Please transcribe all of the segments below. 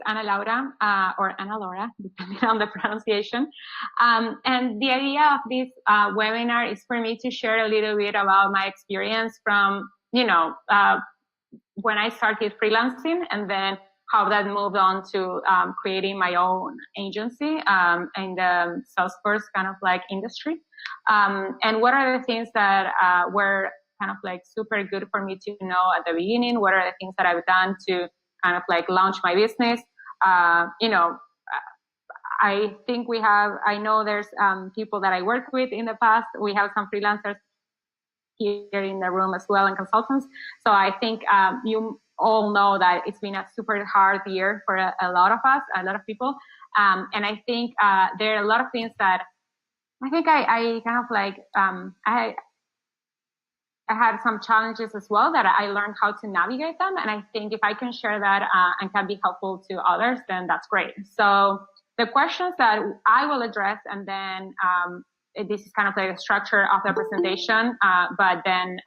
Ana Laura, or Ana Laura, depending on the pronunciation. And the idea of this webinar is for me to share a little bit about my experience from, when I started freelancing, and then how that moved on to creating my own agency in the Salesforce kind of like industry. And what are the things that were kind of like super good for me to know at the beginning? What are the things that I've done to kind of like launch my business? I think I know there's people that I worked with in the past. We have some freelancers here in the room as well, and consultants. So I think you all know that it's been a super hard year for a lot of us, a lot of people. And I think there are a lot of things that I think I kind of like, I had some challenges as well that I learned how to navigate them. And I think if I can share that and can be helpful to others, then that's great. So the questions that I will address, and then this is kind of like the structure of the presentation, but then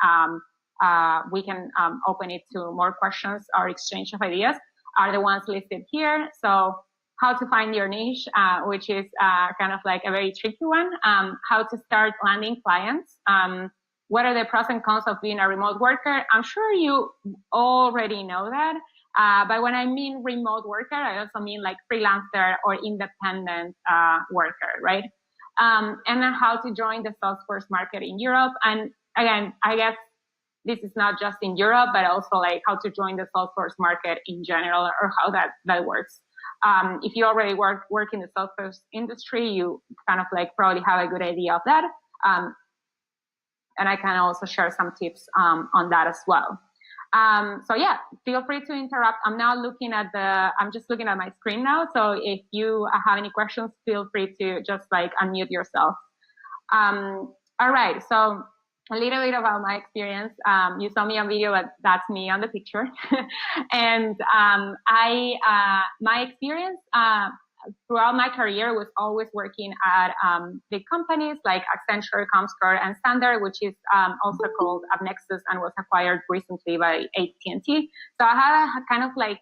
we can open it to more questions or exchange of ideas, are the ones listed here. So how to find your niche, which is kind of like a very tricky one. How to start landing clients. What are the pros and cons of being a remote worker? I'm sure you already know that. But when I mean remote worker, I also mean like freelancer or independent worker, right? And then how to join the Salesforce market in Europe. And again, I guess this is not just in Europe, but also like how to join the Salesforce market in general, or how that works. If you already work in the Salesforce industry, you kind of like probably have a good idea of that. And I can also share some tips on that as well. So yeah, feel free to interrupt. I'm just looking at my screen now. So if you have any questions, feel free to just like unmute yourself. All right, so a little bit about my experience. You saw me on video, but that's me on the picture. And my experience throughout my career was always working at big companies like Accenture, Comscore, and Standard, which is also called AppNexus and was acquired recently by AT&T. So I had a kind of like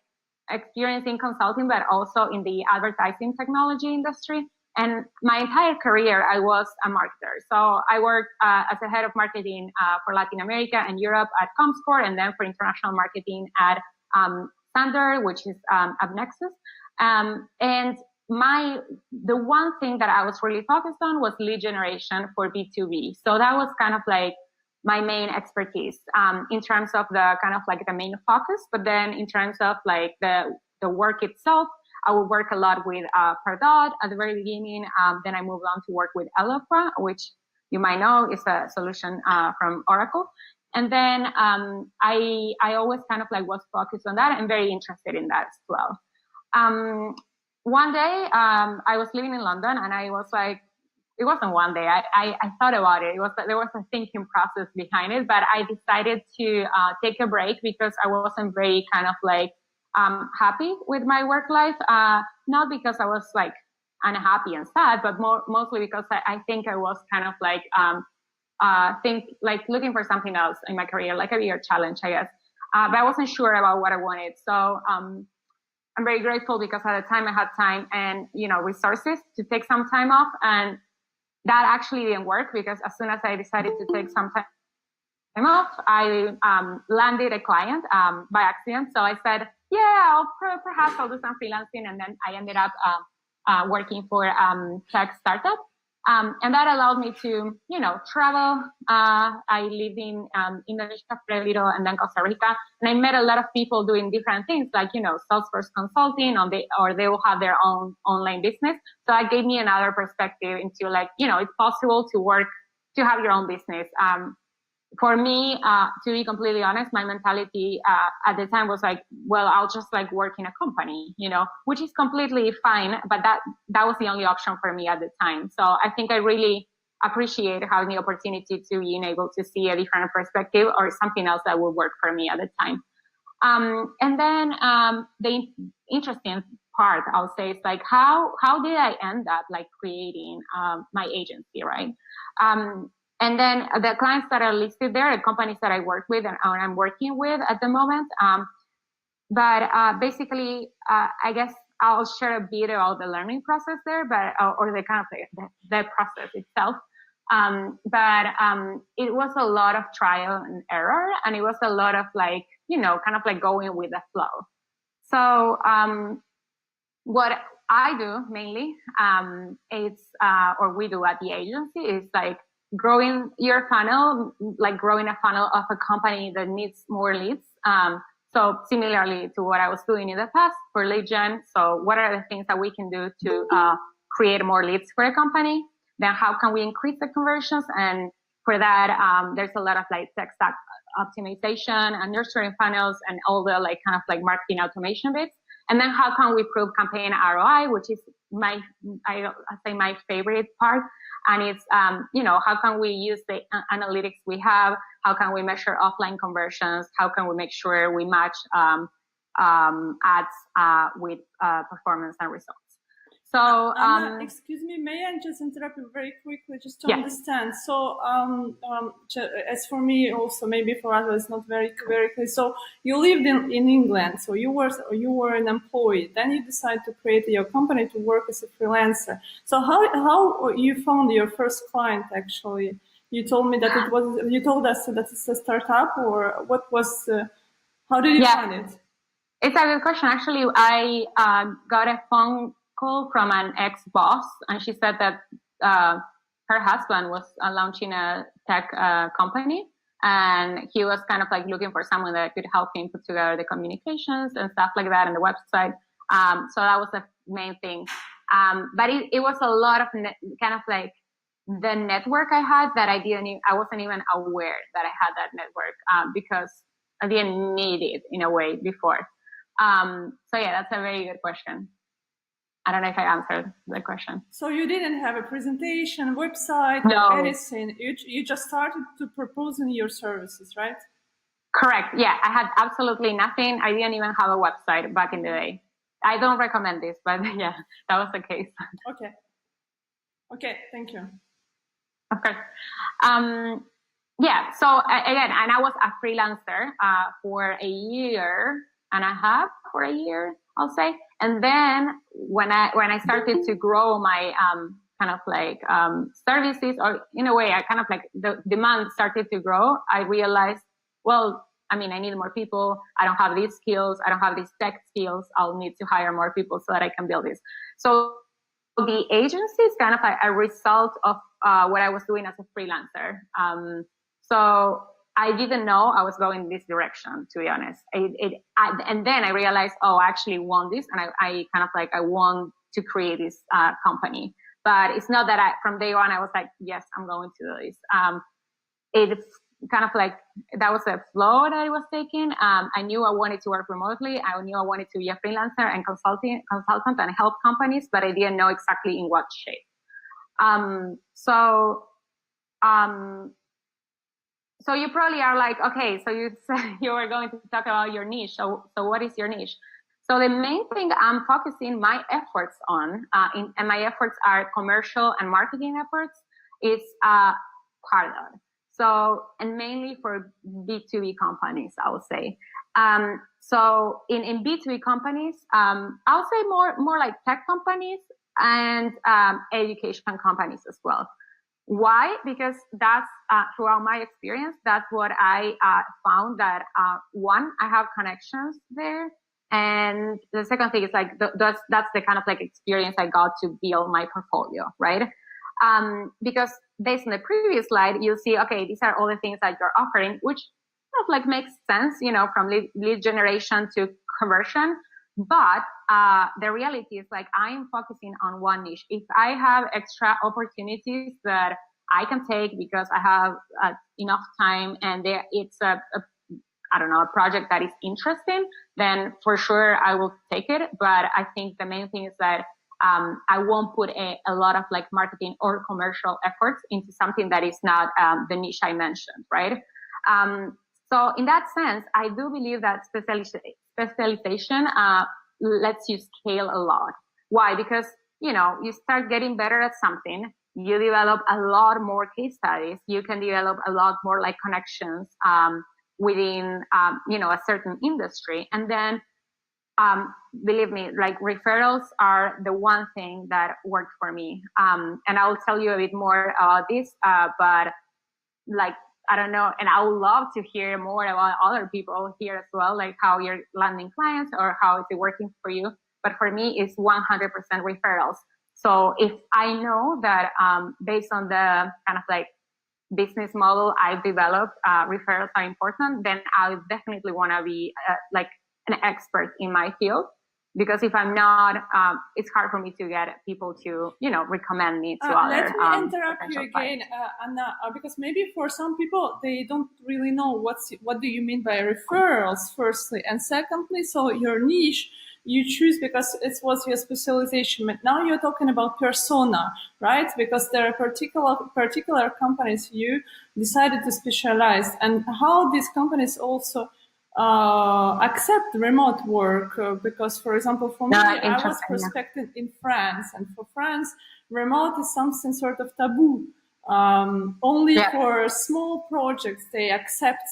experience in consulting, but also in the advertising technology industry. And my entire career, I was a marketer. So I worked as a head of marketing for Latin America and Europe at Comscore, and then for international marketing at Standard, which is AppNexus. And the one thing that I was really focused on was lead generation for B2B. So that was kind of like my main expertise in terms of the kind of like the main focus. But then in terms of like the work itself, I would work a lot with Pardot at the very beginning. Then I moved on to work with Eloqua, which you might know is a solution from Oracle. And then I always kind of like was focused on that and very interested in that as well. One day I was living in London, and I was like, it wasn't one day. I thought about it. There was a thinking process behind it, but I decided to take a break because I wasn't very kind of like happy with my work life. Not because I was like unhappy and sad, but mostly because I think I was kind of like looking for something else in my career, like a bigger challenge, I guess. But I wasn't sure about what I wanted. So I'm very grateful because at the time I had time and resources to take some time off, and that actually didn't work because as soon as I decided to take some time off, I landed a client by accident. So I said, yeah, perhaps I'll do some freelancing, and then I ended up working for tech startup. And that allowed me to, travel. I lived in Indonesia for a little, and then Costa Rica, and I met a lot of people doing different things, like, Salesforce consulting, or they will have their own online business. So that gave me another perspective into like, it's possible to have your own business. For me, to be completely honest, my mentality at the time was like, well, I'll just like work in a company, which is completely fine. But that was the only option for me at the time. So I think I really appreciate having the opportunity to being able to see a different perspective or something else that would work for me at the time. And then the interesting part, I'll say, is like how did I end up like creating my agency, right? And then the clients that are listed there, the companies that I work with and I'm working with at the moment, basically, I guess I'll share a bit about the learning process there, but or the kind of the process itself. It was a lot of trial and error, and it was a lot of like, kind of like going with the flow. So what I do mainly, or we do at the agency, is like growing your funnel, like growing a funnel of a company that needs more leads. So similarly to what I was doing in the past for lead gen. So what are the things that we can do to create more leads for a company? Then how can we increase the conversions? And for that, there's a lot of like tech stack optimization and nurturing funnels and all the like kind of like marketing automation bits. And then how can we prove campaign ROI, which is my favorite part. And it's, how can we use the analytics we have? How can we measure offline conversions? How can we make sure we match ads with performance and results? So, Anna, excuse me, may I just interrupt you very quickly just to understand? So, as for me also, maybe for others, not very clear. So you lived in England, so you were an employee. Then you decided to create your company to work as a freelancer. So how you found your first client actually? You told me that you told us that it's a startup, or what was, how did you find it? It's a good question. Actually, I got a phone call from an ex-boss, and she said that her husband was launching a tech company, and he was kind of like looking for someone that could help him put together the communications and stuff like that and the website. So that was the main thing. But it was a lot of kind of like the network I had that I wasn't even aware that I had that network because I didn't need it in a way before. So yeah, that's a very good question. I don't know if I answered the question. So you didn't have a presentation, website, or anything. You just started to proposing your services, right? Correct. Yeah, I had absolutely nothing. I didn't even have a website back in the day. I don't recommend this, but yeah, that was the case. Okay. Thank you. Of course. Yeah. So again, and I was a freelancer for a year and a half, I'll say. And then when I started to grow my kind of like services, or in a way, I kind of like the demand started to grow, I realized, well, I mean, I need more people. I don't have these skills. I don't have these tech skills. I'll need to hire more people so that I can build this. So the agency is kind of like a result of what I was doing as a freelancer. So I didn't know I was going this direction, to be honest. And then I realized, I actually want this, and I kind of like, I want to create this company. But it's not that from day one I was like, yes, I'm going to do this. It's kind of like, that was a flow that I was taking. I knew I wanted to work remotely. I knew I wanted to be a freelancer and consultant and help companies, but I didn't know exactly in what shape. So you probably are like, okay, so you said you were going to talk about your niche. So what is your niche? So the main thing I'm focusing my efforts on, and my efforts are commercial and marketing efforts, is Pardot. So, and mainly for B2B companies, I would say. So in B2B companies, I'll say more like tech companies and education companies as well. Why? Because that's, throughout my experience, that's what I found that, one, I have connections there. And the second thing is like, that's the kind of like experience I got to build my portfolio, right? Because based on the previous slide, you'll see, okay, these are all the things that you're offering, which kind of like makes sense, from lead generation to conversion. But the reality is like, I'm focusing on one niche. If I have extra opportunities that I can take because I have enough time and it's a project that is interesting, then for sure I will take it. But I think the main thing is that I won't put a lot of like marketing or commercial efforts into something that is not the niche I mentioned, right? So in that sense, I do believe that specialization lets you scale a lot. Why? Because, you start getting better at something, you develop a lot more case studies, you can develop a lot more like connections within, a certain industry. And then believe me, like referrals are the one thing that worked for me. And I'll tell you a bit more about this, but like, I don't know. And I would love to hear more about other people here as well, like how you're landing clients or how it's working for you. But for me, it's 100% referrals. So if I know that, based on the kind of like business model I've developed, referrals are important, then I definitely want to be like an expert in my field. Because if I'm not, it's hard for me to get people to, recommend me to other. Let me interrupt you again, Anna, because maybe for some people, they don't really know what do you mean by referrals, firstly. And secondly, so your niche, you choose because it was your specialization. But now you're talking about persona, right? Because there are particular companies you decided to specialize, and how these companies also accept remote work, because, for example, for me, I was prospecting in France, and for France, remote is something sort of taboo. Only for small projects they accept.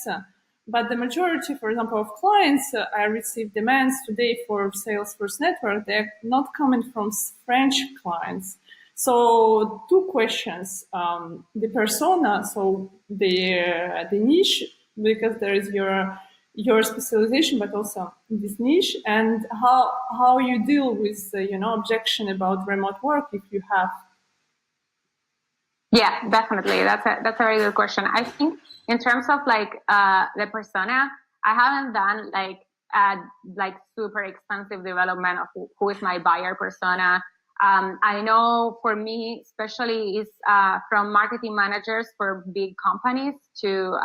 But the majority, for example, of clients I receive demands today for Salesforce Network, they're not coming from French clients. So 2 questions: the persona, so the niche, because there is your specialization, but also this niche, and how you deal with objection about remote work if you have. Yeah, definitely. That's a very good question. I think in terms of like the persona, I haven't done like super expensive development of who is my buyer persona. I know for me, especially, is from marketing managers for big companies to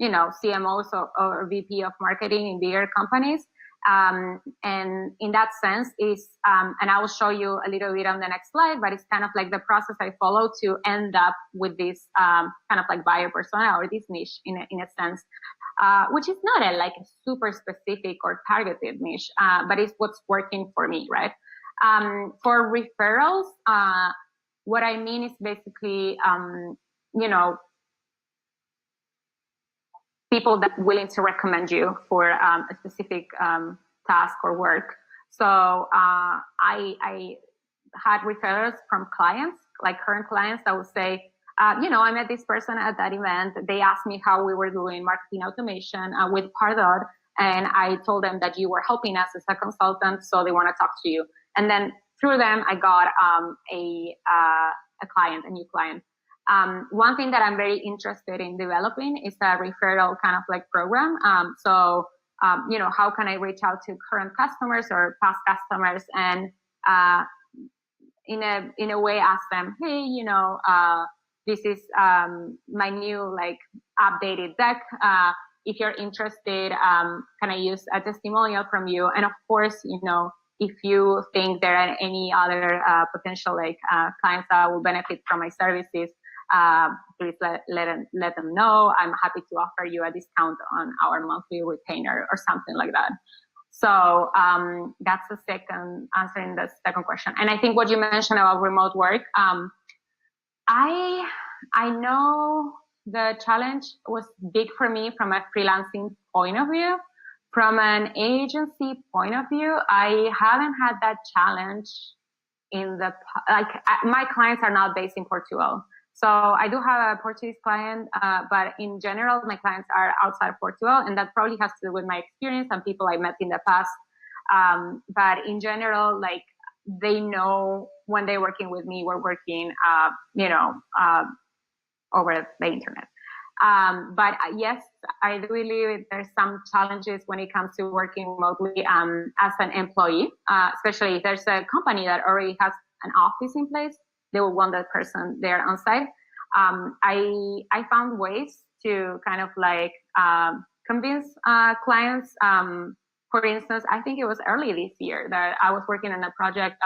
CMOs or VP of marketing in bigger companies. And in that sense is, and I will show you a little bit on the next slide, but it's kind of like the process I follow to end up with this kind of like buyer persona or this niche in a sense, which is not like a super specific or targeted niche, but it's what's working for me, right? For referrals, what I mean is basically, people that are willing to recommend you for a specific task or work. So I had referrals from clients, like current clients, that would say, I met this person at that event. They asked me how we were doing marketing automation with Pardot, and I told them that you were helping us as a consultant, so they want to talk to you. And then through them, I got a new client. One thing that I'm very interested in developing is a referral kind of like program. So how can I reach out to current customers or past customers and in a way ask them, hey, this is my new like updated deck. If you're interested, can I use a testimonial from you? And of course, if you think there are any other potential like clients that will benefit from my services, please let them know. I'm happy to offer you a discount on our monthly retainer or something like that. So that's the second answering the second question. And I think what you mentioned about remote work, I know the challenge was big for me from a freelancing point of view. From an agency point of view, I haven't had that challenge my clients are not based in Portugal. So I do have a Portuguese client, but in general, my clients are outside of Portugal, and that probably has to do with my experience and people I met in the past. But in general, like they know when they're working with me, we're working, over the internet. But yes, I do believe there's some challenges when it comes to working remotely as an employee, especially if there's a company that already has an office in place. They will want that person there on site. I found ways to kind of like convince clients. For instance, I think it was early this year that I was working on a project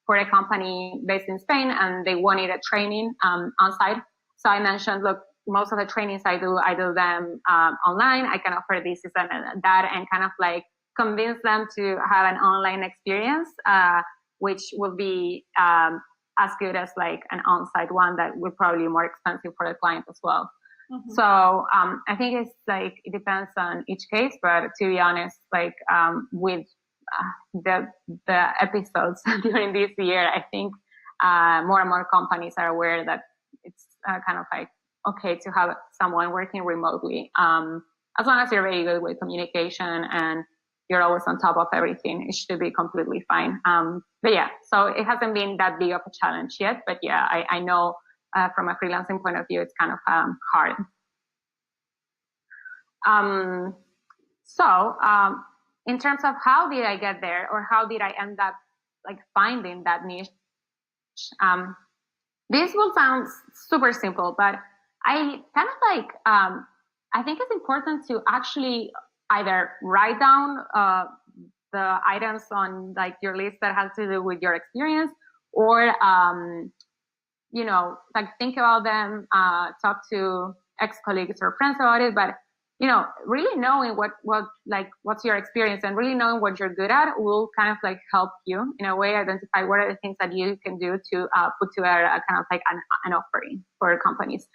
for a company based in Spain, and they wanted a training on site. So I mentioned, look, most of the trainings I do them online. I can offer this and that, and kind of like convince them to have an online experience, which will be as good as like an on-site one that will probably be more expensive for the client as well. Mm-hmm. So I think it's like it depends on each case, but to be honest, like with the episodes during this year, I think more and more companies are aware that it's kind of like okay to have someone working remotely, as long as you're very good with communication and you're always on top of everything. It should be completely fine. But yeah, so it hasn't been that big of a challenge yet. But yeah, I know from a freelancing point of view, it's kind of hard. In terms of how did I get there, or how did I end up like finding that niche? This will sound super simple, but I kind of like, I think it's important to actually either write down the items on like your list that has to do with your experience, or, you know, like think about them, talk to ex-colleagues or friends about it, but you know, really knowing what's your experience and really knowing what you're good at will kind of like help you in a way identify what are the things that you can do to put together a kind of like an offering for companies.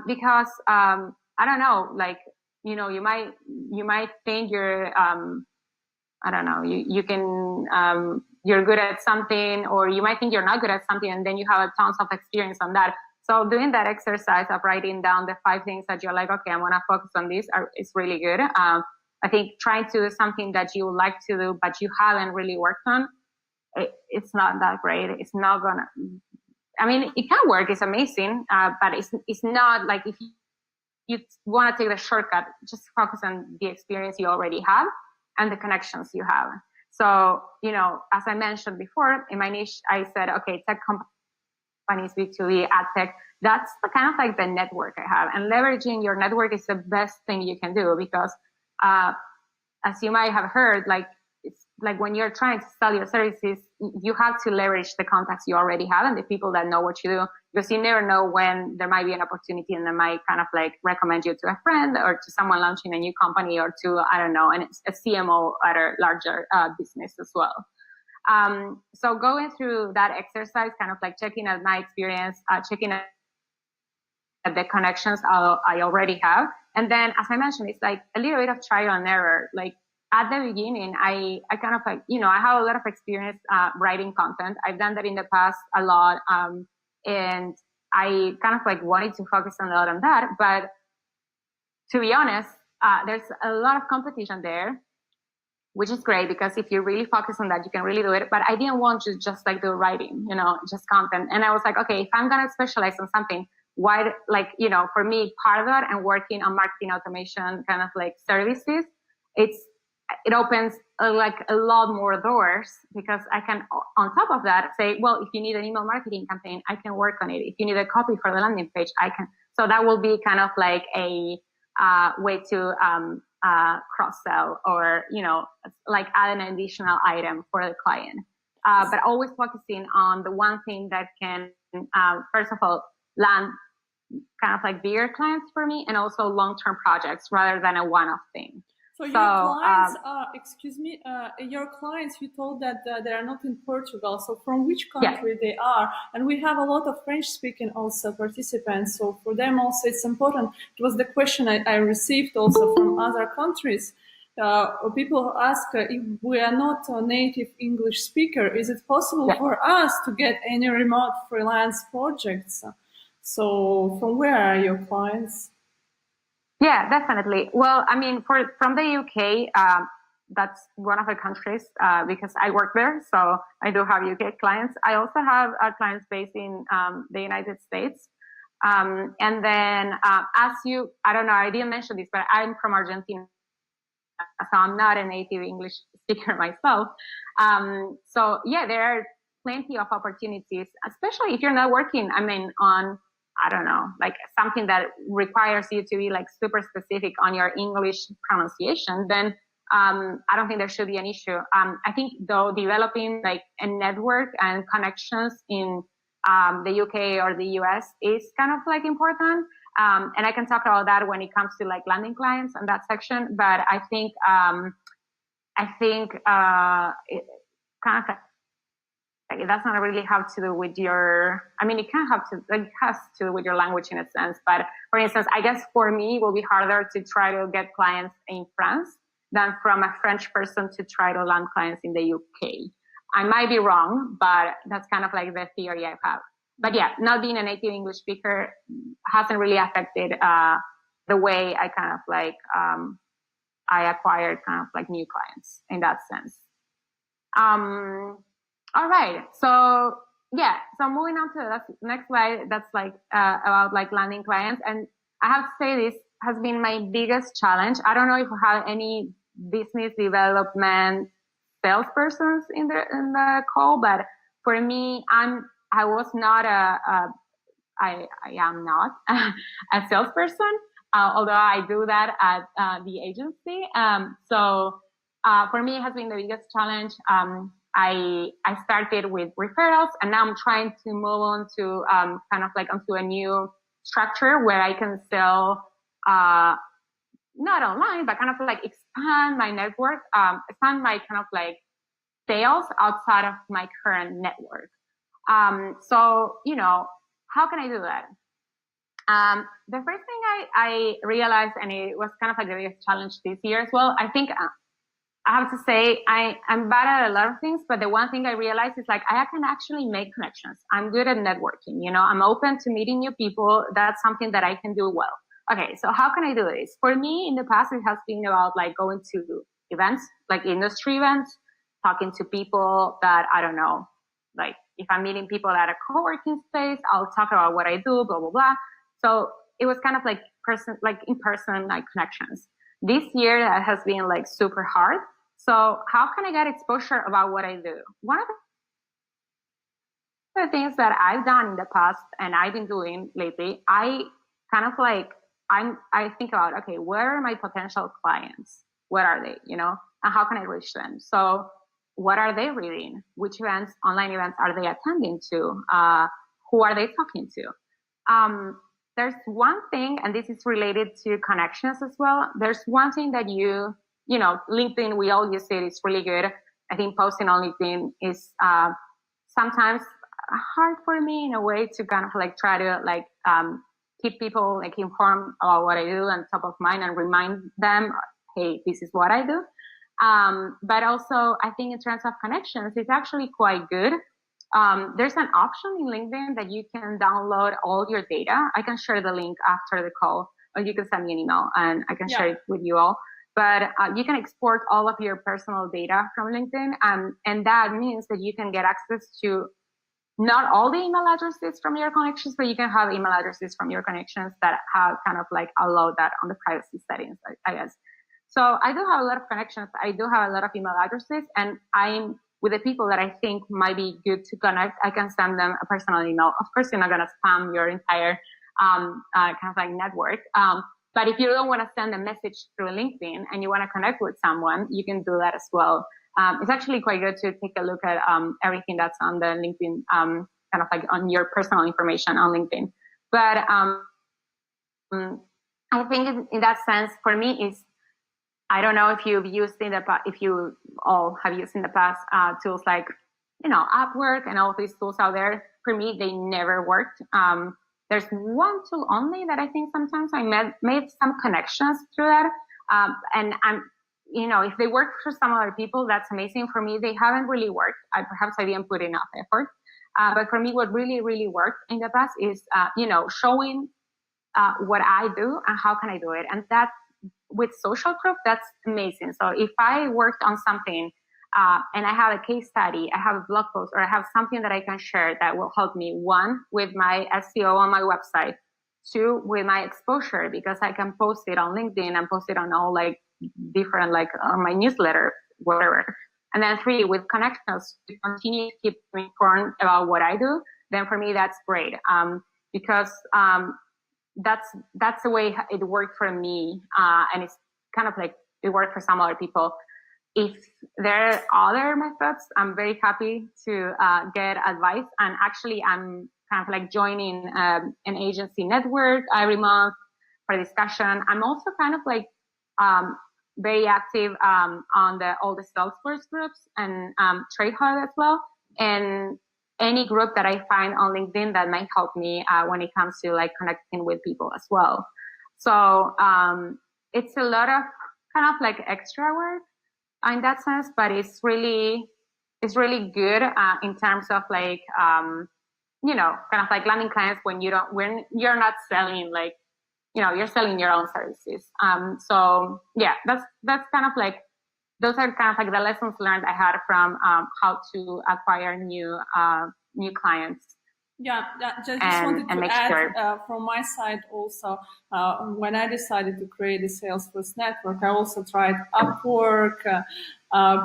Because I don't know, like, you know, you might think you're I don't know, you can you're good at something, or you might think you're not good at something, and then you have tons of experience on that. So doing that exercise of writing down the 5 things that you're like, okay, I want to focus on this is really good. I think trying to do something that you would like to do, but you haven't really worked on, it's not that great. It's not gonna, I mean, it can work. It's amazing. But it's not like if you want to take the shortcut, just focus on the experience you already have and the connections you have. So, you know, as I mentioned before, in my niche, I said, okay, tech companies, B2B, ad tech, that's the kind of like the network I have. And leveraging your network is the best thing you can do, because as you might have heard, like it's like when you're trying to sell your services, you have to leverage the contacts you already have and the people that know what you do, because you never know when there might be an opportunity and they might kind of like recommend you to a friend or to someone launching a new company, or to, I don't know, and it's a CMO at a larger business as well. So going through that exercise, kind of like checking at my experience, checking at the connections I already have. And then, as I mentioned, it's like a little bit of trial and error. Like at the beginning, I kind of like, you know, I have a lot of experience writing content. I've done that in the past a lot. And I kind of like wanted to focus a lot on that. But to be honest, there's a lot of competition there, which is great, because if you really focus on that, you can really do it. But I didn't want to just like do writing, you know, just content. And I was like, okay, if I'm going to specialize on something, why, like, you know, for me, Pardot and working on marketing automation kind of like services, it opens like a lot more doors, because I can, on top of that, say, well, if you need an email marketing campaign, I can work on it. If you need a copy for the landing page, I can. So that will be kind of like a way to cross-sell, or, you know, like add an additional item for the client. But always focusing on the one thing that can, first of all, land kind of like bigger clients for me, and also long-term projects rather than a one-off thing. So your clients are, excuse me, your clients, you told that they are not in Portugal. So from which country they are? And we have a lot of French-speaking also participants. So for them also it's important. It was the question I received also from other countries. People ask if we are not a native English speaker, is it possible for us to get any remote freelance projects? So from where are your clients? Yeah, definitely. Well, I mean, from the UK, that's one of the countries, because I work there. So I do have UK clients. I also have clients based in the United States. And then I don't know, I didn't mention this, but I'm from Argentina. So I'm not a native English speaker myself. So yeah, there are plenty of opportunities, especially if you're not working, I mean, on, I don't know, like something that requires you to be like super specific on your English pronunciation, then I don't think there should be an issue. I think though developing like a network and connections in the UK or the US is kind of like important. And I can talk about that when it comes to like landing clients and that section. But I think it kind of, it doesn't really have to do with your, I mean, it has to do with your language in a sense. But for instance, I guess for me, it will be harder to try to get clients in France, than from a French person to try to land clients in the UK. I might be wrong, but that's kind of like the theory I have. But yeah, not being a native English speaker hasn't really affected the way I kind of like I acquired kind of like new clients in that sense. All right, so yeah, so moving on to the next slide, that's like about like landing clients, and I have to say this has been my biggest challenge. I don't know if you have any business development salespersons in the call, but for me, I am not a salesperson, although I do that at the agency. So for me, it has been the biggest challenge. I started with referrals, and now I'm trying to move on to kind of like onto a new structure where I can sell not online, but kind of like expand my network, expand my kind of like sales outside of my current network. So, you know, how can I do that? The first thing I realized, and it was kind of like the biggest challenge this year as well, I think I have to say I'm bad at a lot of things, but the one thing I realized is like I can actually make connections. I'm good at networking, you know, I'm open to meeting new people. That's something that I can do well. Okay, so how can I do this? For me, in the past, it has been about like going to events, like industry events, talking to people that, I don't know, like if I'm meeting people at a co-working space, I'll talk about what I do, blah, blah, blah. So it was kind of like in-person like connections. This year that has been like super hard. So how can I get exposure about what I do? One of the things that I've done in the past and I've been doing lately, I kind of like, I think about, okay, where are my potential clients? What are they, you know, and how can I reach them? So what are they reading? Which events, online events are they attending to? Who are they talking to? There's one thing, and this is related to connections as well. There's one thing that you know, LinkedIn, we all use it. It's really good. I think posting on LinkedIn is sometimes hard for me in a way to kind of like try to like keep people like informed about what I do and top of mind and remind them, hey, this is what I do. But also I think in terms of connections, it's actually quite good. There's an option in LinkedIn that you can download all your data. I can share the link after the call, or you can send me an email and I can share it with you all. But you can export all of your personal data from LinkedIn, and that means that you can get access to not all the email addresses from your connections, but you can have email addresses from your connections that have kind of like allowed that on the privacy settings, I guess. So I do have a lot of connections. I do have a lot of email addresses, and I'm with the people that I think might be good to connect. I can send them a personal email. Of course, you're not going to spam your entire kind of like network. But if you don't want to send a message through LinkedIn and you want to connect with someone, you can do that as well. It's actually quite good to take a look at everything that's on the LinkedIn, kind of like on your personal information on LinkedIn. But I think in that sense, for me, is I don't know if you've used if you all have used in the past tools like, you know, Upwork and all of these tools out there. For me, they never worked. There's one tool only that I think sometimes I made some connections through that. And you know, if they work for some other people, that's amazing. For me, they haven't really worked. Perhaps I didn't put enough effort. But for me, what really, really worked in the past is, you know, showing what I do and how can I do it. And that with social proof, that's amazing. So if I worked on something and I have a case study, I have a blog post, or I have something that I can share that will help me, one, with my SEO on my website, two, with my exposure, because I can post it on LinkedIn and post it on all like different, like on my newsletter, whatever. And then three, with connections to continue to keep me informed about what I do, then for me, that's great. Because that's the way it worked for me. And it's kind of like it worked for some other people. If there are other methods, I'm very happy to get advice. And actually, I'm kind of like joining an agency network every month for discussion. I'm also kind of like very active on all the Salesforce groups and Trade Hub as well. And any group that I find on LinkedIn that might help me when it comes to like connecting with people as well. So it's a lot of kind of like extra work in that sense, but it's really good in terms of like kind of like landing clients when you're not selling like you're selling your own services. So yeah, that's kind of like those are kind of like the lessons learned I had from how to acquire new clients. Yeah, just wanted to make add sure. from my side also, when I decided to create a Salesforce network, I also tried Upwork,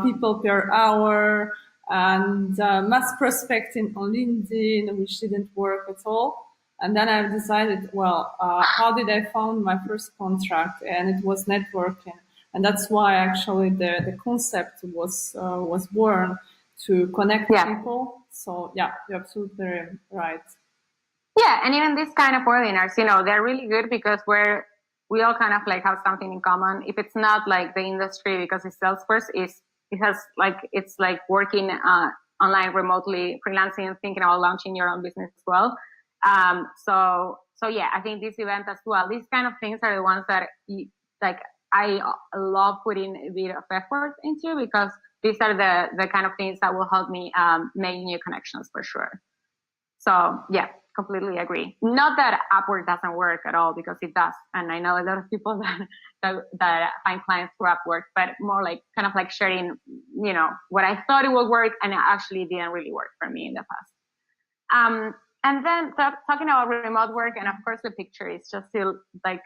people per hour, and mass prospecting on LinkedIn, which didn't work at all. And then I decided, well, how did I found my first contract? And it was networking. And that's why actually the concept was born, to connect people. So yeah, you're absolutely right. Yeah, and even these kind of webinars, they're really good because we all kind of like have something in common. If it's not like the industry, because it's Salesforce, it's like working online remotely, freelancing, thinking about launching your own business as well. So yeah, I think this event as well. These kind of things are the ones that I love putting a bit of effort into, because these are the kind of things that will help me make new connections for sure. So yeah, completely agree. Not that Upwork doesn't work at all, because it does. And I know a lot of people that find clients through Upwork, but more like kind of like sharing, what I thought it would work and it actually didn't really work for me in the past. And then talking about remote work, and of course the picture is just to like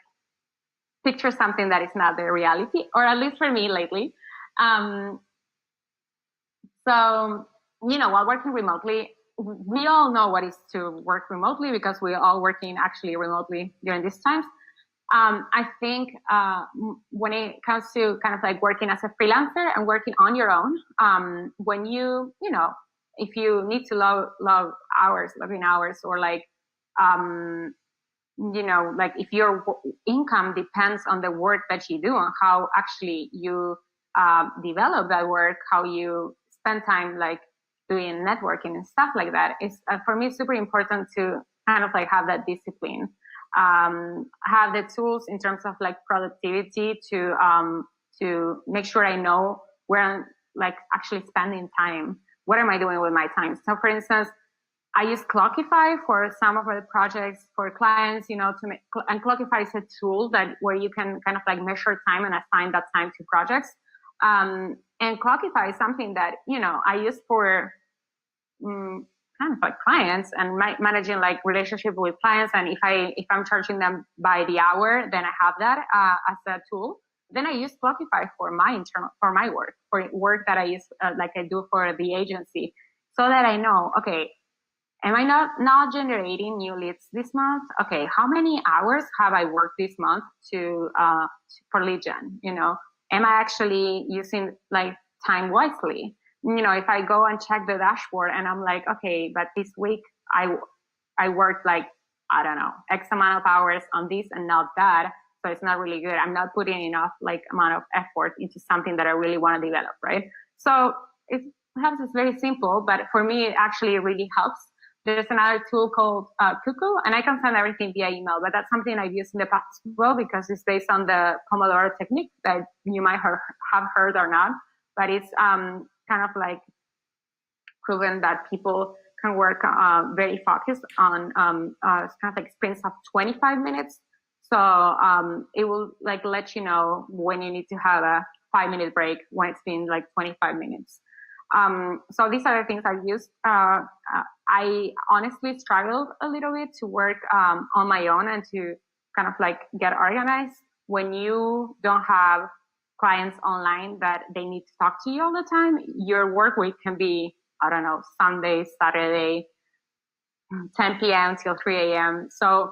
picture something that is not the reality, or at least for me lately. So, while working remotely, we all know what is to work remotely, because we're all working actually remotely during these times. I think when it comes to kind of like working as a freelancer and working on your own, when if you need to log in hours, or like, like if your income depends on the work that you do and how actually you develop that work, how you spend time like doing networking and stuff like that, is for me super important to kind of like have that discipline, have the tools in terms of like productivity to make sure I know where I'm like actually spending time. What am I doing with my time? So for instance, I use Clockify for some of the projects for clients, and Clockify is a tool where you can kind of like measure time and assign that time to projects. And Clockify is something that, I use for kind of like clients and managing like relationship with clients. And if I'm charging them by the hour, then I have that as a tool. Then I use Clockify for my work, for work that I use, like I do for the agency, so that I know, okay, am I not generating new leads this month? Okay, how many hours have I worked this month for lead gen? Am I actually using like time wisely? If I go and check the dashboard and I'm like, okay, but this week I worked like, I don't know, X amount of hours on this and not that, so it's not really good. I'm not putting enough like amount of effort into something that I really want to develop, right? So perhaps it's very simple, but for me, it actually really helps. There's another tool called Cuckoo, and I can send everything via email, but that's something I've used in the past as well, because it's based on the Pomodoro technique that you might have heard or not, but it's kind of like proven that people can work very focused on kind of like sprints of 25 minutes. So it will like let you know when you need to have a 5-minute break when it's been like 25 minutes. So these are the things I used. I honestly struggled a little bit to work on my own and to kind of like get organized when you don't have clients online that they need to talk to you all the time. Your work week can be, I don't know, Sunday, Saturday, 10 p.m. till 3 a.m. So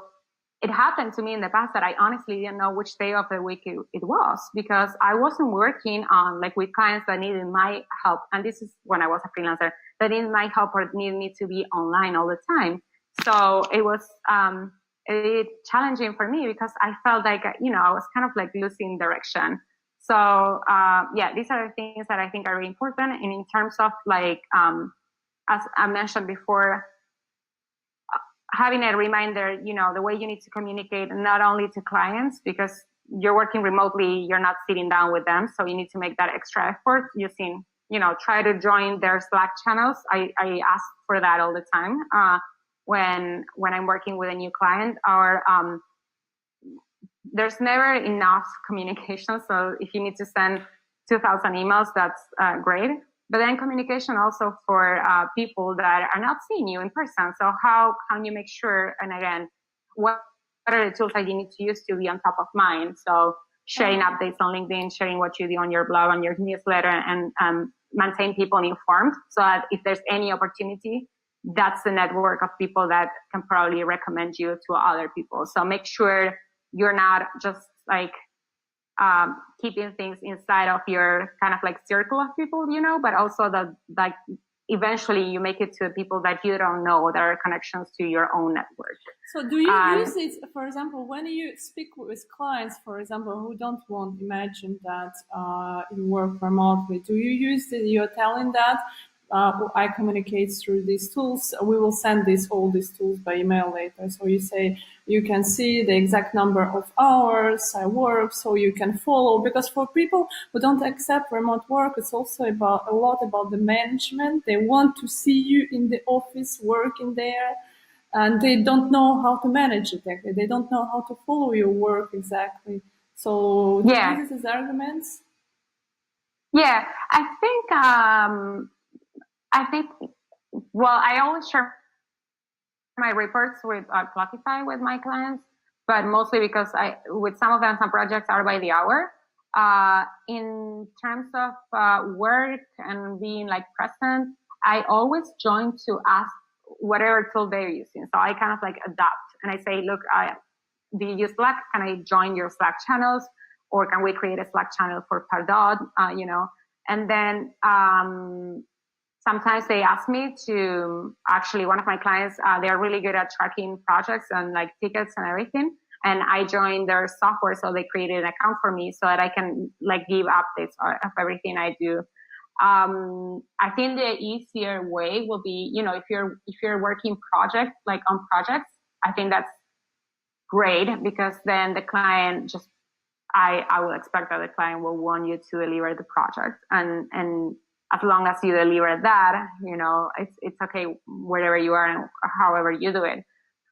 it happened to me in the past that I honestly didn't know which day of the week it was, because I wasn't working on like with clients that needed my help. And this is when I was a freelancer, that needed my help or needed me to be online all the time. So it was challenging for me, because I felt like, I was kind of like losing direction. So yeah, these are the things that I think are really important. And in terms of like, as I mentioned before, having a reminder, the way you need to communicate not only to clients, because you're working remotely, you're not sitting down with them. So you need to make that extra effort using, try to join their Slack channels. I ask for that all the time, when I'm working with a new client, or, there's never enough communication. So if you need to send 2,000 emails, that's great. But then communication also for people that are not seeing you in person. So how can you make sure, and again, what are the tools that you need to use to be on top of mind? So sharing updates on LinkedIn, sharing what you do on your blog, on your newsletter, and maintain people informed, so that if there's any opportunity, that's the network of people that can probably recommend you to other people. So make sure you're not just like keeping things inside of your kind of like circle of people, but also that like eventually you make it to people that you don't know that are connections to your own network. So do you use it, for example, when you speak with clients, for example, who don't want to imagine that you work remotely, do you use it, you're telling that I communicate through these tools, we will send all these tools by email later. So you say you can see the exact number of hours I work, so you can follow. Because for people who don't accept remote work, it's also a lot about the management. They want to see you in the office working there, and they don't know how to manage it. They don't know how to follow your work exactly. So do you use these arguments? Yeah, well, I always share my reports with Clockify with my clients, but mostly because with some of them, some projects are by the hour. In terms of work and being like present, I always join to ask whatever tool they're using. So I kind of like adapt and I say, look, do you use Slack? Can I join your Slack channels? Or can we create a Slack channel for Pardot? And then sometimes they ask me to, actually one of my clients, they're really good at tracking projects and like tickets and everything. And I joined their software. So they created an account for me so that I can like give updates of everything I do. I think the easier way will be, if you're working projects, like on projects, I think that's great, because then the client just, I will expect that the client will want you to deliver the project, and as long as you deliver that, it's okay wherever you are and however you do it.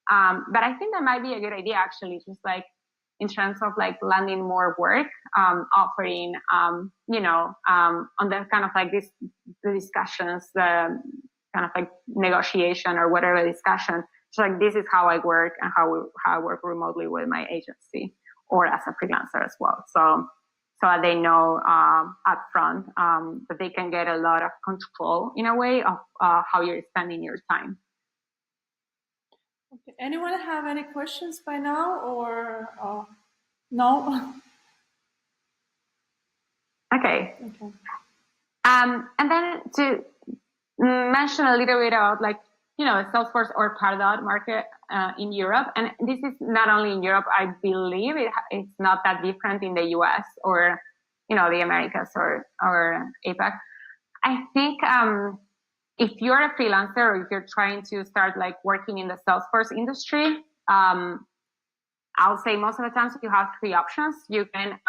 But I think that might be a good idea, actually, just like in terms of like landing more work, offering, on the kind of like the discussions, the kind of like negotiation or whatever discussion. So like, this is how I work and how I work remotely with my agency or as a freelancer as well. So that they know upfront that they can get a lot of control in a way of how you're spending your time. Okay. Anyone have any questions by now, or no? Okay. And then to mention a little bit about like, Salesforce or Pardot market in Europe. And this is not only in Europe, I believe it's not that different in the US or, the Americas or APAC. I think if you're a freelancer or if you're trying to start like working in the Salesforce industry, I'll say most of the times you have three options. You can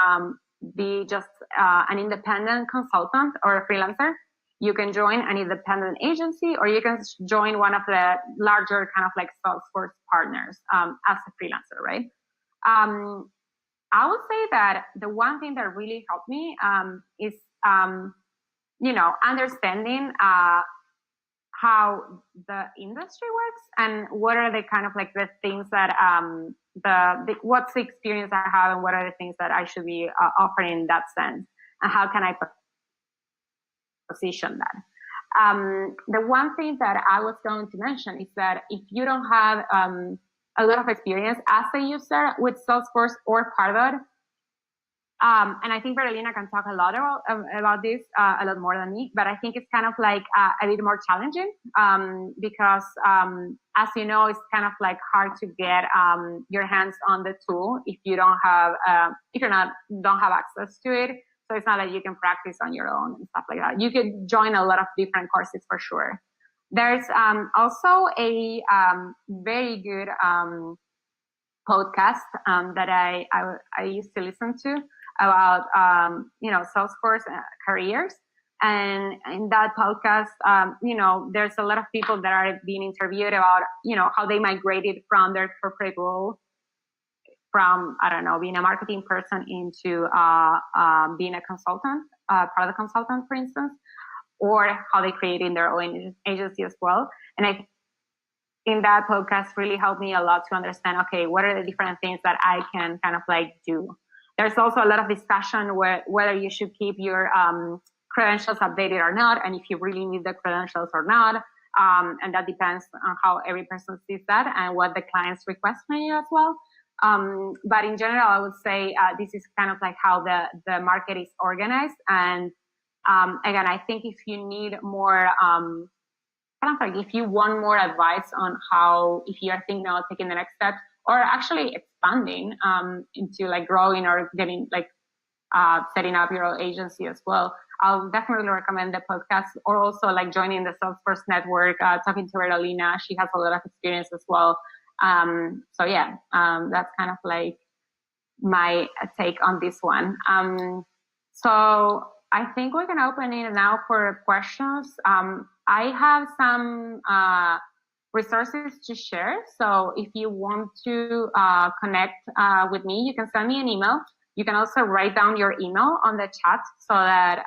be just an independent consultant or a freelancer. You can join an independent agency, or you can join one of the larger kind of like Salesforce partners as a freelancer, right? I would say that the one thing that really helped me is, understanding how the industry works and what are the kind of like the things that what's the experience I have and what are the things that I should be offering in that sense, and how can I position that. The one thing that I was going to mention is that if you don't have a lot of experience as a user with Salesforce or Pardot, and I think Berlina can talk a lot about this a lot more than me, but I think it's kind of like a bit more challenging because, as you know, it's kind of like hard to get your hands on the tool if you don't have access to it. So it's not that you can practice on your own and stuff like that. You could join a lot of different courses for sure. There's also a very good podcast that I used to listen to about Salesforce careers. And in that podcast, there's a lot of people that are being interviewed about how they migrated from their corporate role from, I don't know, being a marketing person into being a consultant, product consultant, for instance, or how they created their own agency as well. And in that podcast really helped me a lot to understand, okay, what are the different things that I can kind of like do. There's also a lot of discussion whether you should keep your credentials updated or not, and if you really need the credentials or not. And that depends on how every person sees that and what the clients request from you as well. But in general, I would say this is kind of like how the market is organized. And again, I think if you need more, kind of like if you want more advice on how, if you are thinking about taking the next step or actually expanding into like growing or getting like setting up your own agency as well, I'll definitely recommend the podcast, or also like joining the Salesforce Network, talking to Carolina. She has a lot of experience as well. So yeah, that's kind of like my take on this one. So I think we can open it now for questions. I have some resources to share. So if you want to connect with me, you can send me an email. You can also write down your email on the chat so that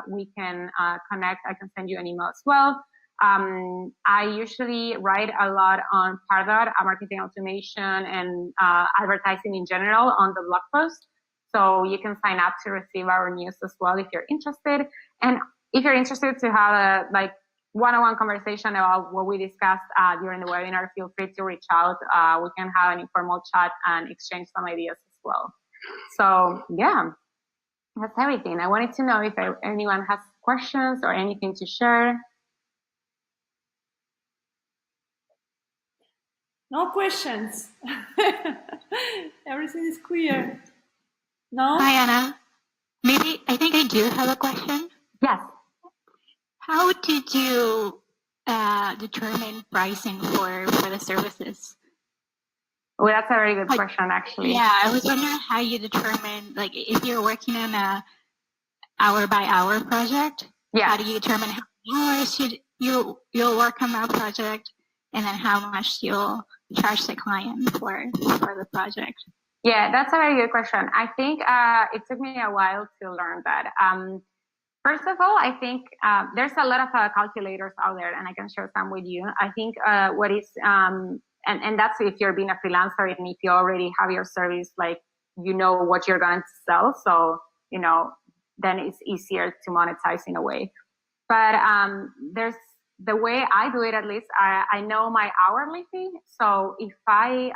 we can connect. I can send you an email as well. I usually write a lot on Pardot, marketing automation, and advertising in general on the blog post. So you can sign up to receive our news as well if you're interested. And if you're interested to have a like one-on-one conversation about what we discussed during the webinar, feel free to reach out. We can have an informal chat and exchange some ideas as well. So yeah, that's everything. I wanted to know if anyone has questions or anything to share. No questions. Everything is clear. No? Hi, Anna. Maybe, I think I do have a question. Yes. How did you determine pricing for the services? Well, that's a very good question, actually. Yeah, I was wondering how you determine, like, if you're working on a hour-by-hour project, how do you determine how many hours you'll work on that project, and then how much you'll charge the client for the project? Yeah, that's a very good question. I think it took me a while to learn that. First of all, I think there's a lot of calculators out there, and I can share some with you. I think what is and that's if you're being a freelancer and if you already have your service, like you know what you're going to sell, so then it's easier to monetize in a way. But there's the way I do it, at least I know my hourly fee. So if I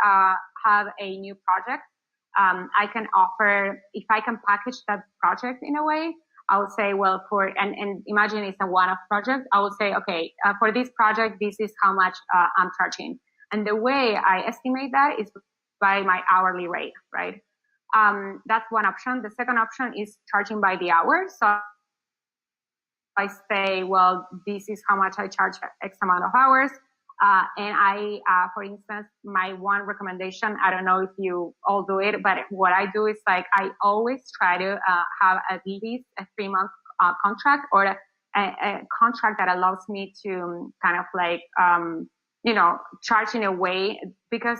have a new project, I can offer, if I can package that project in a way, I would say, well, and imagine it's a one-off project, I would say, okay, for this project, this is how much I'm charging. And the way I estimate that is by my hourly rate, right? That's one option. The second option is charging by the hour. So I say, well, this is how much I charge X amount of hours. And for instance, my one recommendation, I don't know if you all do it, but what I do is like, I always try to have at least a 3-month contract, or a contract that allows me to kind of like, charge in a way, because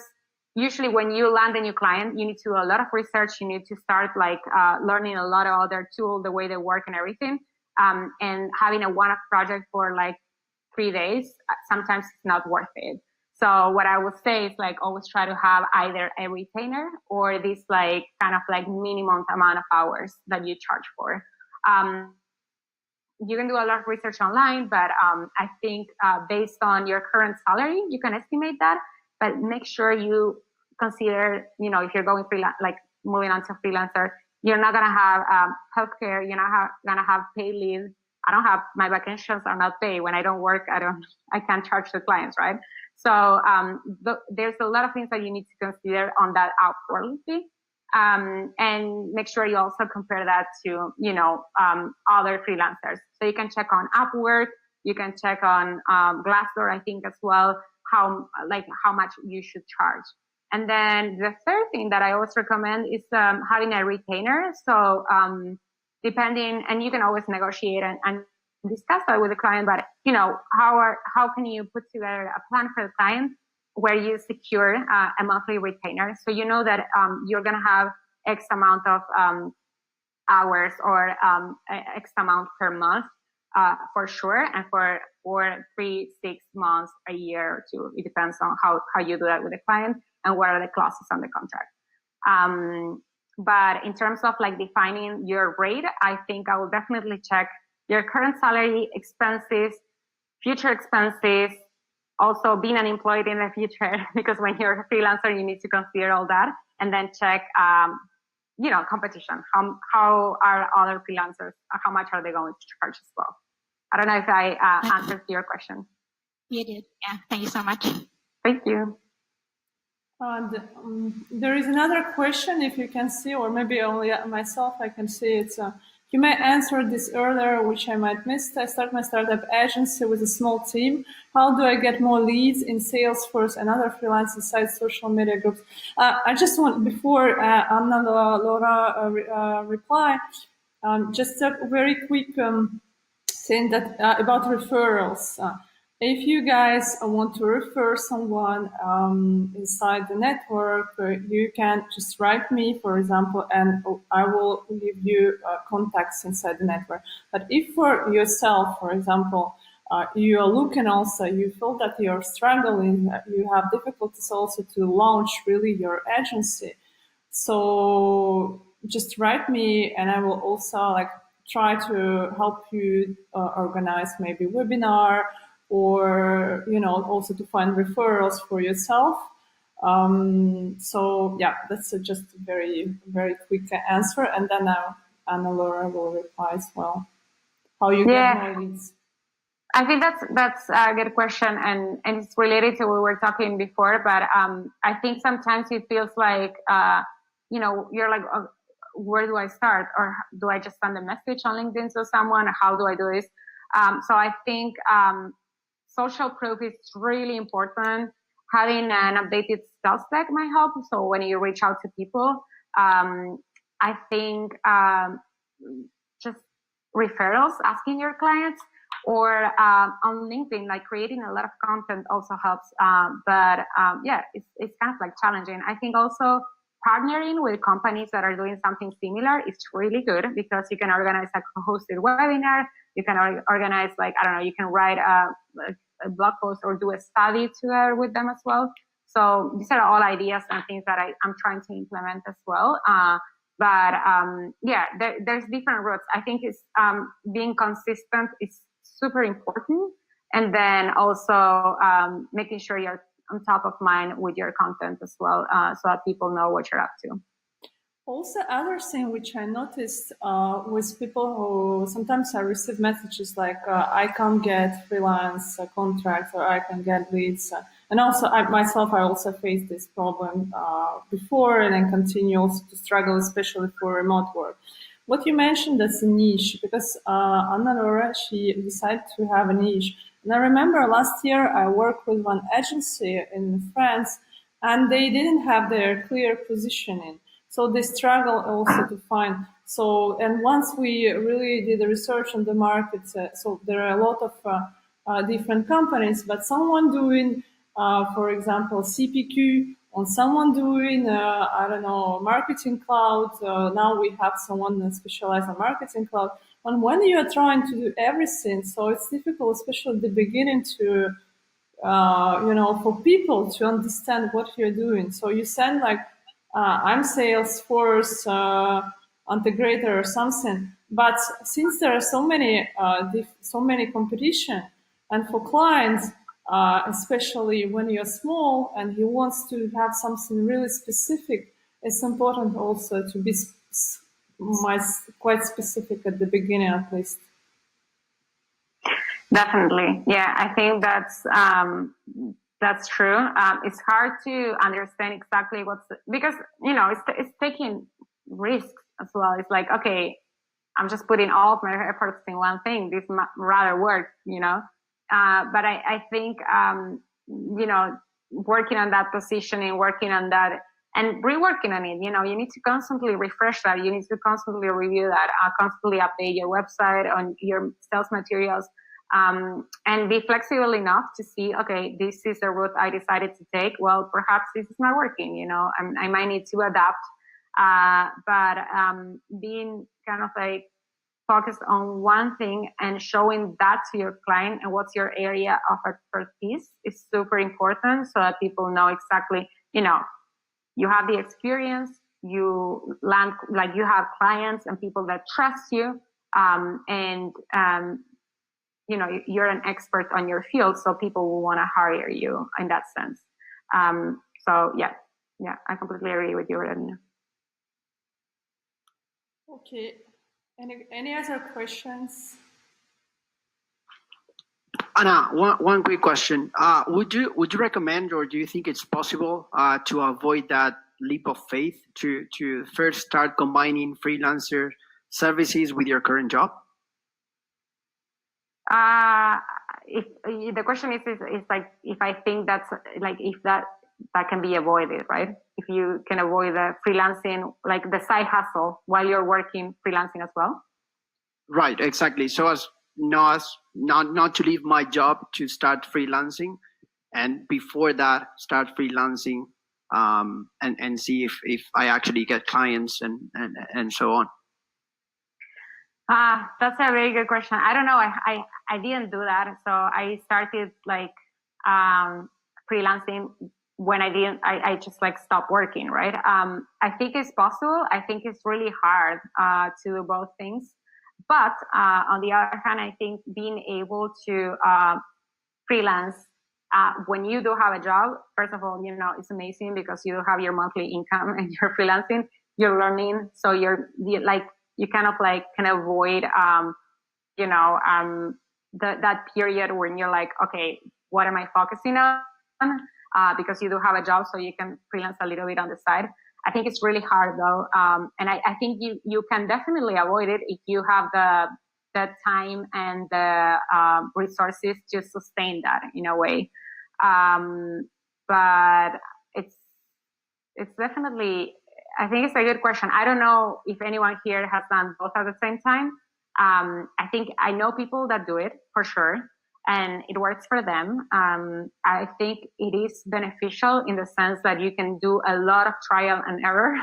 usually when you land a new client, you need to do a lot of research. You need to start like learning a lot of other tools, the way they work and everything. And having a one-off project for like 3 days, sometimes it's not worth it. So what I would say is like always try to have either a retainer or this like kind of like minimum amount of hours that you charge for. You can do a lot of research online, but I think based on your current salary, you can estimate that. But make sure you consider, if you're going like moving on to freelancer, you're not gonna have healthcare. You're not gonna have paid leave. I don't have, my vacations are not paid. When I don't work, I can't charge the clients, right? So there's a lot of things that you need to consider on that hourly fee. And make sure you also compare that to, other freelancers. So you can check on Upwork, you can check on Glassdoor, I think as well, how much you should charge. And then the third thing that I always recommend is having a retainer. So depending, and you can always negotiate and discuss that with the client, but how can you put together a plan for the client where you secure a monthly retainer? So you know that you're going to have X amount of hours or X amount per month for sure, and for 3, 6 months, a year or two. It depends on how you do that with the client and what are the clauses on the contract. But in terms of like defining your rate, I think I will definitely check your current salary, expenses, future expenses, also being unemployed in the future, because when you're a freelancer, you need to consider all that, and then check, competition. How are other freelancers? How much are they going to charge as well? I don't know if I answered your question. You did. Yeah. Thank you so much. Thank you. There is another question, if you can see, or maybe only myself I can see it. You may answer this earlier, which I might miss. I start my startup agency with a small team. How do I get more leads in Salesforce and other freelancing sites, social media groups? I just want, before Anna Laura reply, just a very quick thing that about referrals. If you guys want to refer someone inside the network, you can just write me, for example, and I will give you contacts inside the network. But if for yourself, for example, you are looking also, you feel that you're struggling, you have difficulties also to launch really your agency. So just write me, and I will also try to help you organize maybe webinar, or also to find referrals for yourself. So yeah, that's just a very, very quick answer, and then Anna Laura will reply as well. How you get more leads? I think that's a good question, and it's related to what we were talking before. But I think sometimes it feels like you're like, where do I start, or do I just send a message on LinkedIn to someone? How do I do this? So I think social proof is really important. Having an updated sales deck might help. So when you reach out to people, I think just referrals, asking your clients, or on LinkedIn, like creating a lot of content also helps. But it's kind of like challenging. I think also partnering with companies that are doing something similar is really good, because you can organize a hosted webinar. You can organize, you can write a blog post or do a study together with them as well. So these are all ideas and things that I'm trying to implement as well. There's different routes. I think it's being consistent is super important, and then also making sure you're on top of mind with your content as well, so that people know what you're up to. Also, other thing which I noticed with people who sometimes I receive messages like I can't get freelance contracts, or I can get leads, and also I also faced this problem before, and I continue also to struggle, especially for remote work. What you mentioned, that's a niche, because Anna Laura, she decided to have a niche. And I remember last year I worked with one agency in France, and they didn't have their clear positioning. So they struggle also to find. So, and once we really did the research on the market, so there are a lot of different companies, but someone doing, for example, CPQ, on someone doing, Marketing Cloud. Now we have someone specialized on Marketing Cloud. And when you are trying to do everything, so it's difficult, especially at the beginning, to, for people to understand what you're doing. So you send I'm Salesforce integrator or something, but since there are so many competition, and for clients, especially when you're small and he wants to have something really specific, it's important also to be quite specific at the beginning, at least. Definitely. Yeah, I think that's true. It's hard to understand exactly because, it's taking risks as well. It's like, okay, I'm just putting all of my efforts in one thing. This might rather work, but I think, working on that positioning, working on that, and reworking on it. You need to constantly refresh that. You need to constantly review that, constantly update your website, on your sales materials, and be flexible enough to see, okay, this is the route I decided to take. Well, perhaps this is not working, I might need to adapt. But being kind of like focused on one thing and showing that to your client and what's your area of expertise is super important, so that people know exactly, you have the experience, you land, like you have clients and people that trust you, and you're an expert on your field, so people will want to hire you in that sense. So yeah, I completely agree with you, Redina. Okay. Any other questions? Anna, one quick question. Would you recommend, or do you think it's possible to avoid that leap of faith to first start combining freelancer services with your current job? If the question is like, if I think that's like, if that can be avoided, right? If you can avoid the freelancing, like the side hustle while you're working freelancing as well. Right, exactly. So as not to leave my job to start freelancing, and before that start freelancing, and see if I actually get clients and so on. That's a very good question. I don't know. I didn't do that. So I started like freelancing when I just like stopped working, right? I think it's possible. I think it's really hard to do both things. But on the other hand, I think being able to freelance when you do have a job, first of all, it's amazing because you have your monthly income and you're freelancing, you're learning. So you kind of like can avoid, that period when you're like, okay, what am I focusing on? Because you do have a job, so you can freelance a little bit on the side. I think it's really hard though. And I think you can definitely avoid it if you have the time and the resources to sustain that in a way. But it's definitely, I think it's a good question. I don't know if anyone here has done both at the same time. I think I know people that do it for sure, and it works for them. I think it is beneficial in the sense that you can do a lot of trial and error,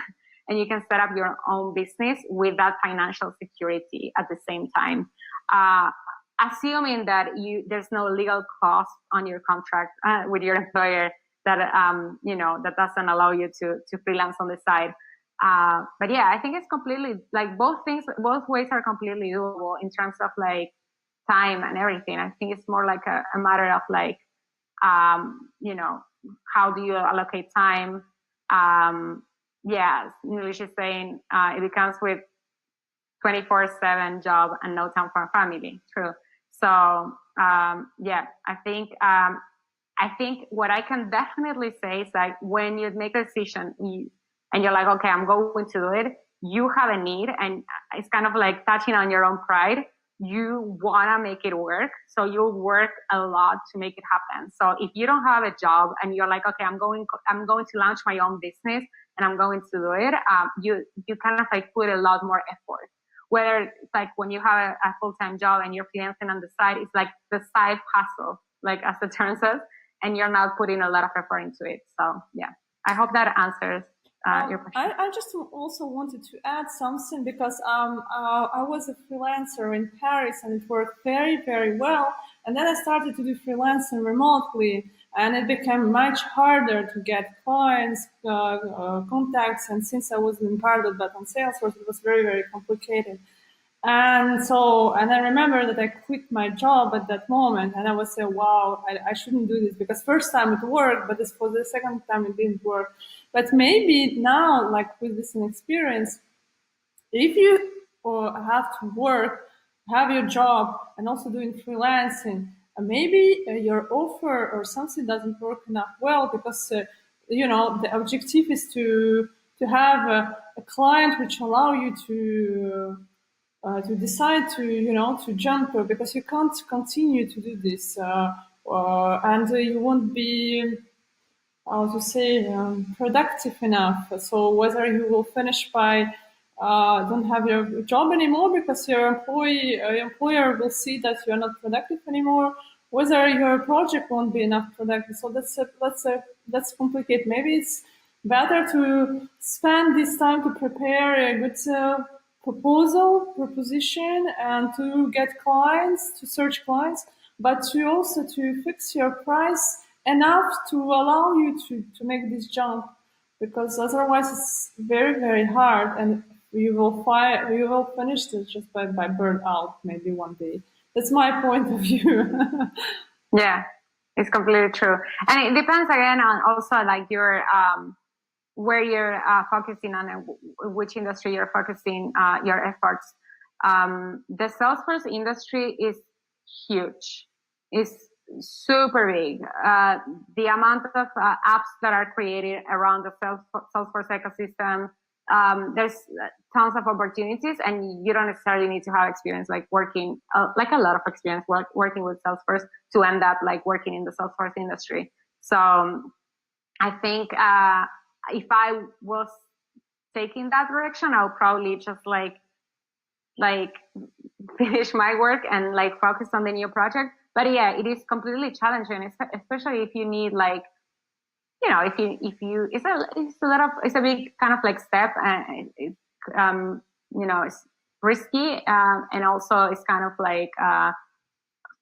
and you can set up your own business with that financial security at the same time. Assuming that there's no legal clause on your contract with your employer that that doesn't allow you to freelance on the side. But yeah, I think it's completely like both ways are completely doable in terms of like time and everything. I think it's more like a matter of like, how do you allocate time? Yeah, English is saying it becomes with 24/7 job and no time for family. True. So yeah, I think what I can definitely say is like when you make a decision and you're like, okay, I'm going to do it, you have a need, and it's kind of like touching on your own pride. You want to make it work, so you'll work a lot to make it happen. So if you don't have a job and you're like, okay, I'm going to launch my own business and I'm going to do it, you kind of like put a lot more effort. Whether it's like when you have a full-time job and you're freelancing on the side, it's like the side hustle, like as the term says, and you're not putting a lot of effort into it. So yeah, I hope that answers your question. I just also wanted to add something because I was a freelancer in Paris and it worked very, very well. And then I started to do freelancing remotely, and it became much harder to get clients, contacts. And since I was in Pardot but on Salesforce, it was very, very complicated. And I remember that I quit my job at that moment, and I was saying, wow, I shouldn't do this, because first time it worked, but this was the second time it didn't work. But maybe now, like with this experience, if you have to work, have your job, and also doing freelancing, maybe your offer or something doesn't work enough well, because the objective is to have a client which allow you to decide to jump, because you can't continue to do this, and you won't be to say, productive enough. So whether you will finish by don't have your job anymore because your employer will see that you're not productive anymore, whether your project won't be enough productive. So that's complicated. Maybe it's better to spend this time to prepare a good proposition, and to get clients, to search clients, but to also to fix your price enough to allow you to make this jump, because otherwise it's very, very hard, and you will finish this just by burnout maybe one day. That's my point of view. Yeah, it's completely true. And it depends again on also like your, where you're focusing on and which industry you're focusing your efforts. The Salesforce industry is huge. It's super big. The amount of apps that are created around the Salesforce ecosystem, there's tons of opportunities, and you don't necessarily need to have experience like working, like a lot of experience working with Salesforce to end up like working in the Salesforce industry. So I think if I was taking that direction, I'll probably just like finish my work and like focus on the new project. But yeah, it is completely challenging, especially if you need like, you know, if you, it's a big kind of like step, and you know, it's risky, and also it's kind of like,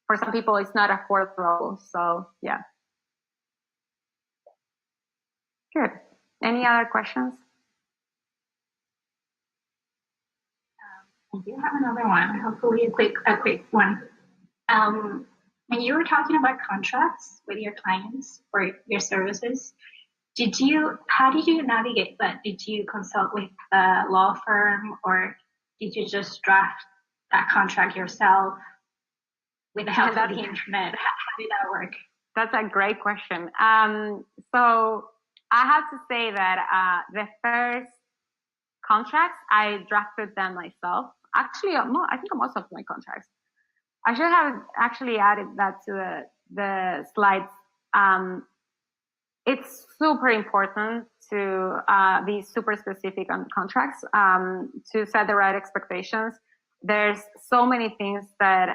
for some people, it's not affordable. So yeah. Good. Any other questions? I do have another one, hopefully a quick one. When you were talking about contracts with your clients or your services, how did you navigate that? Did you consult with a law firm, or did you just draft that contract yourself with the help of the internet? How did that work? That's a great question. So I have to say that the first contracts, I drafted them myself. Actually, I think most of my contracts. I should have actually added that to the slides. It's super important to be super specific on contracts, to set the right expectations. There's so many things that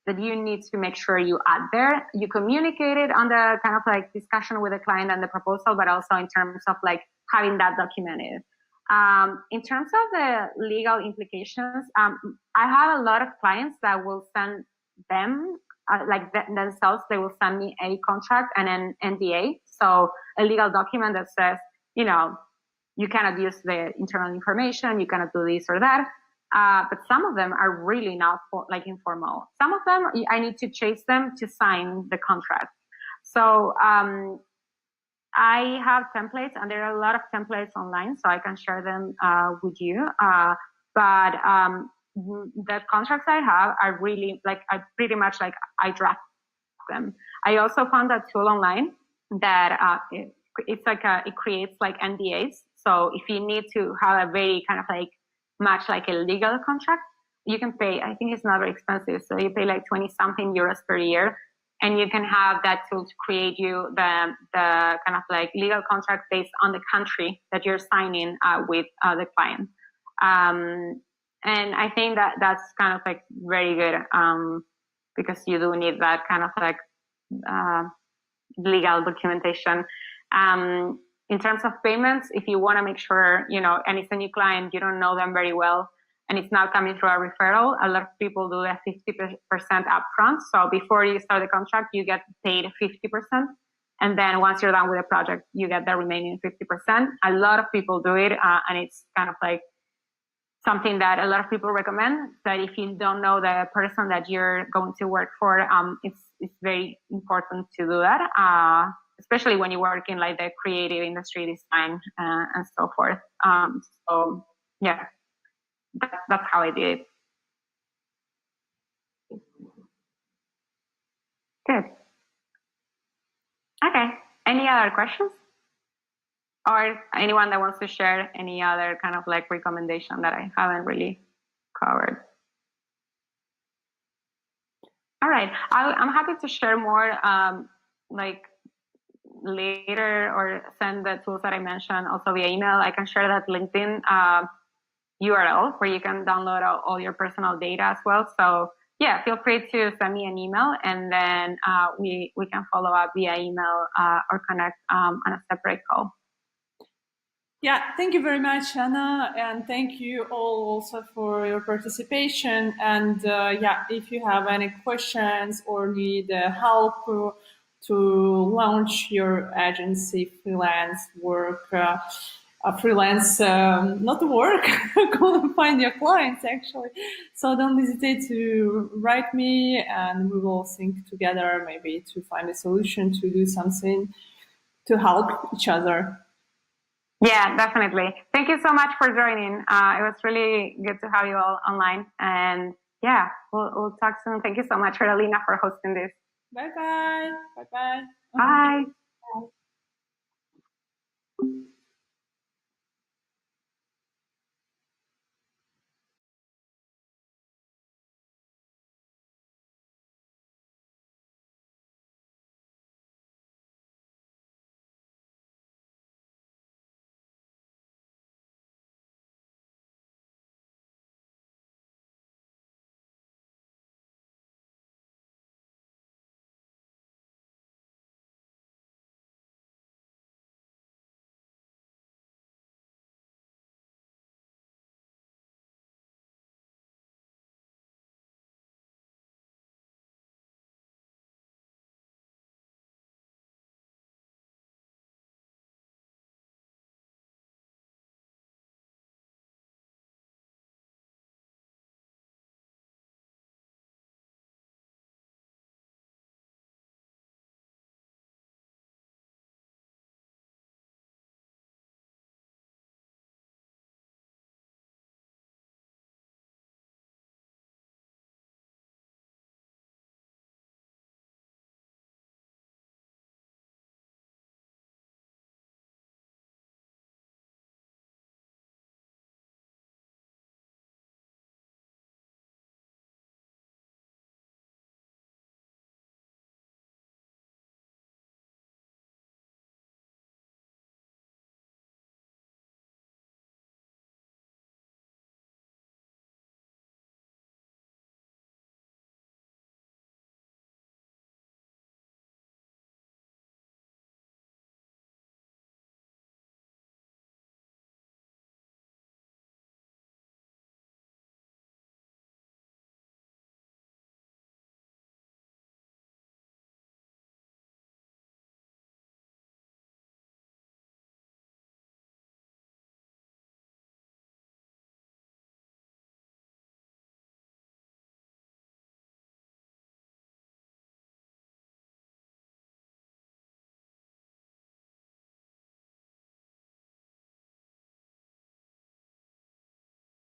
that you need to make sure you add there. You communicate it on the kind of like discussion with the client and the proposal, but also in terms of like having that documented. In terms of the legal implications, I have a lot of clients that will send them, themselves, they will send me a contract and an NDA. So a legal document that says, you know, you cannot use the internal information, you cannot do this or that. But some of them are really not informal. Some of them, I need to chase them to sign the contract. So, I have templates, and there are a lot of templates online, so I can share them with you. But the contracts I have are really I pretty much I draft them. I also found a tool online that it creates NDAs. So if you need to have a very kind of much like a legal contract, you can pay. I think it's not very expensive, so you pay 20 something euros per year. And you can have that tool to create you the kind of legal contract based on the country that you're signing with the client. And I think that that's kind of very good because you do need that kind of legal documentation. In terms of payments, if you want to make sure, and it's a new client, you don't know them very well, and it's now coming through a referral, a lot of people do a 50% upfront. So before you start the contract, you get paid 50%. And then once you're done with the project, you get the remaining 50%. A lot of people do it, and it's kind of something that a lot of people recommend, that if you don't know the person that you're going to work for, it's very important to do that, especially when you work in the creative industry, design, and so forth. So yeah. That's how I did it. Good. Okay. Any other questions? Or anyone that wants to share any other kind of recommendation that I haven't really covered? All right. I'm happy to share more later or send the tools that I mentioned also via email. I can share that LinkedIn URL where you can download all your personal data as well. So yeah, feel free to send me an email, and then we can follow up via email or connect on a separate call. Yeah, thank you very much, Anna, and thank you all also for your participation. And yeah, if you have any questions or need help to launch your agency, freelance work, not work, go and find your clients actually. So don't hesitate to write me, and we will think together maybe to find a solution to do something to help each other. Yeah, definitely. Thank you so much for joining. It was really good to have you all online. And yeah, we'll talk soon. Thank you so much, Carolina, for hosting this. Bye-bye. Bye-bye. Bye. Bye.